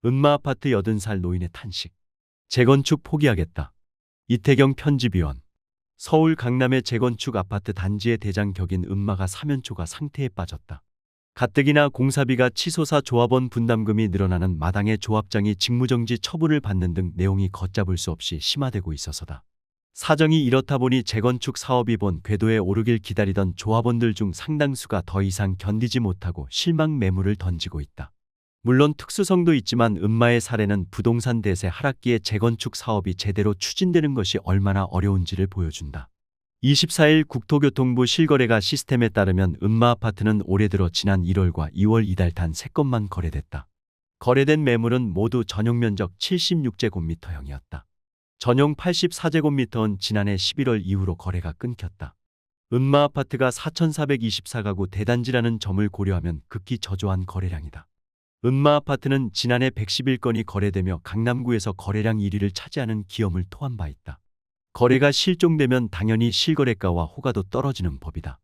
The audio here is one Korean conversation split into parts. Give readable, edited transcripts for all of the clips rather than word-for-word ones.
은마아파트 80살 노인의 탄식. 재건축 포기하겠다. 이태경 편집위원. 서울 강남의 재건축 아파트 단지의 대장 격인 은마가 사면초가 상태에 빠졌다. 가뜩이나 공사비가 치솟아 조합원 분담금이 늘어나는 마당에 조합장이 직무정지 처분을 받는 등 내용이 걷잡을 수 없이 심화되고 있어서다. 사정이 이렇다 보니 재건축 사업이 본 궤도에 오르길 기다리던 조합원들 중 상당수가 더 이상 견디지 못하고 실망 매물을 던지고 있다. 물론 특수성도 있지만 은마의 사례는 부동산 대세 하락기에 재건축 사업이 제대로 추진되는 것이 얼마나 어려운지를 보여준다. 24일 국토교통부 실거래가 시스템에 따르면 은마아파트는 올해 들어 지난 1월과 2월 이달 단 3건만 거래됐다. 거래된 매물은 모두 전용면적 76제곱미터형이었다. 전용 84제곱미터는 지난해 11월 이후로 거래가 끊겼다. 은마아파트가 4,424가구 대단지라는 점을 고려하면 극히 저조한 거래량이다. 은마아파트는 지난해 111건이 거래되며 강남구에서 거래량 1위를 차지하는 기염을 토한 바 있다. 거래가 실종되면 당연히 실거래가와 호가도 떨어지는 법이다.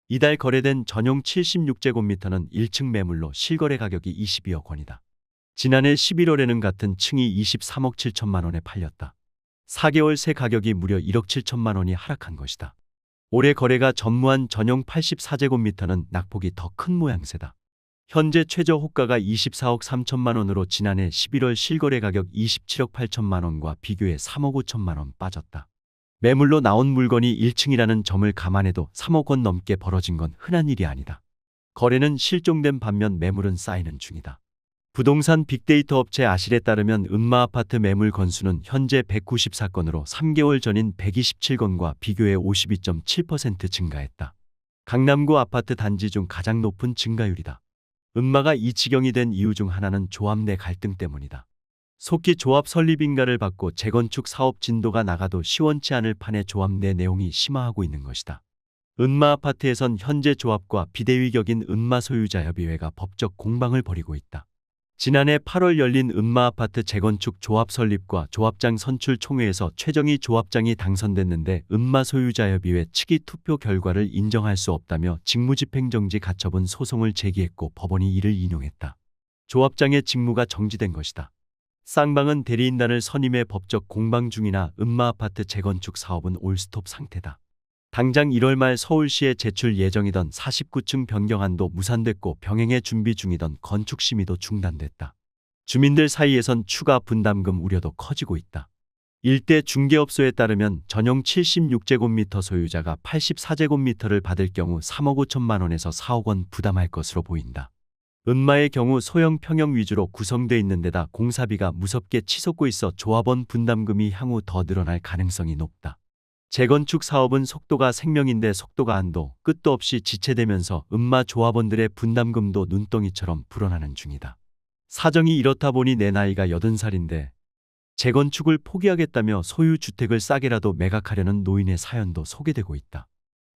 이달 거래된 전용 76제곱미터는 1층 매물로 실거래 가격이 22억 원이다. 지난해 11월에는 같은 층이 23억 7천만 원에 팔렸다. 4개월 새 가격이 무려 1억 7천만 원이 하락한 것이다. 올해 거래가 전무한 전용 84제곱미터는 낙폭이 더 큰 모양새다. 현재 최저 호가가 24억 3천만 원으로 지난해 11월 실거래 가격 27억 8천만 원과 비교해 3억 5천만 원 빠졌다. 매물로 나온 물건이 1층이라는 점을 감안해도 3억 원 넘게 벌어진 건 흔한 일이 아니다. 거래는 실종된 반면 매물은 쌓이는 중이다. 부동산 빅데이터 업체 아실에 따르면 은마아파트 매물 건수는 현재 194건으로 3개월 전인 127건과 비교해 52.7% 증가했다. 강남구 아파트 단지 중 가장 높은 증가율이다. 은마가 이 지경이 된 이유 중 하나는 조합 내 갈등 때문이다. 속기 조합 설립 인가를 받고 재건축 사업 진도가 나가도 시원치 않을 판에 조합 내 내용이 심화하고 있는 것이다. 은마아파트에선 현재 조합과 비대위 격인 은마소유자협의회가 법적 공방을 벌이고 있다. 지난해 8월 열린 은마아파트 재건축 조합 설립과 조합장 선출 총회에서 최정희 조합장이 당선됐는데 은마소유자협의회 측이 투표 결과를 인정할 수 없다며 직무집행정지 가처분 소송을 제기했고 법원이 이를 인용했다. 조합장의 직무가 정지된 것이다. 쌍방은 대리인단을 선임해 법적 공방 중이나 은마아파트 재건축 사업은 올스톱 상태다. 당장 1월 말 서울시에 제출 예정이던 49층 변경안도 무산됐고 병행해 준비 중이던 건축 심의도 중단됐다. 주민들 사이에선 추가 분담금 우려도 커지고 있다. 일대 중개업소에 따르면 전용 76제곱미터 소유자가 84제곱미터를 받을 경우 3억 5천만 원에서 4억 원 부담할 것으로 보인다. 은마의 경우 소형 평형 위주로 구성돼 있는 데다 공사비가 무섭게 치솟고 있어 조합원 분담금이 향후 더 늘어날 가능성이 높다. 재건축 사업은 속도가 생명인데 속도가 한도 끝도 없이 지체되면서 은마 조합원들의 분담금도 눈덩이처럼 불어나는 중이다. 사정이 이렇다 보니 내 나이가 80살인데 재건축을 포기하겠다며 소유 주택을 싸게라도 매각하려는 노인의 사연도 소개되고 있다.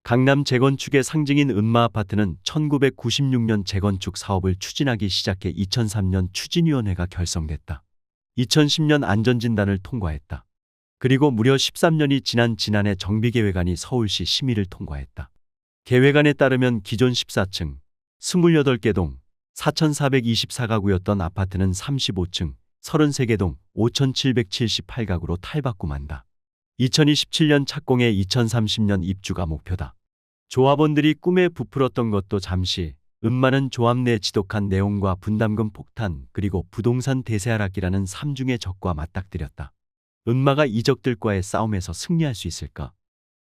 강남 재건축의 상징인 은마아파트는 1996년 재건축 사업을 추진하기 시작해 2003년 추진위원회가 결성됐다. 2010년 안전진단을 통과했다. 그리고 무려 13년이 지난 지난해 정비계획안이 서울시 심의를 통과했다. 계획안에 따르면 기존 14층, 28개 동, 4,424가구였던 아파트는 35층, 33개 동, 5,778가구로 탈바꿈한다. 2027년 착공해 2030년 입주가 목표다. 조합원들이 꿈에 부풀었던 것도 잠시, 은마는 조합 내 지독한 내용과 분담금 폭탄 그리고 부동산 대세 하락이라는 삼중의 적과 맞닥뜨렸다. 은마가 이 적들과의 싸움에서 승리할 수 있을까?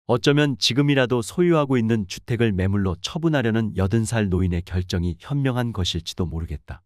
어쩌면 지금이라도 소유하고 있는 주택을 매물로 처분하려는 80살 노인의 결정이 현명한 것일지도 모르겠다.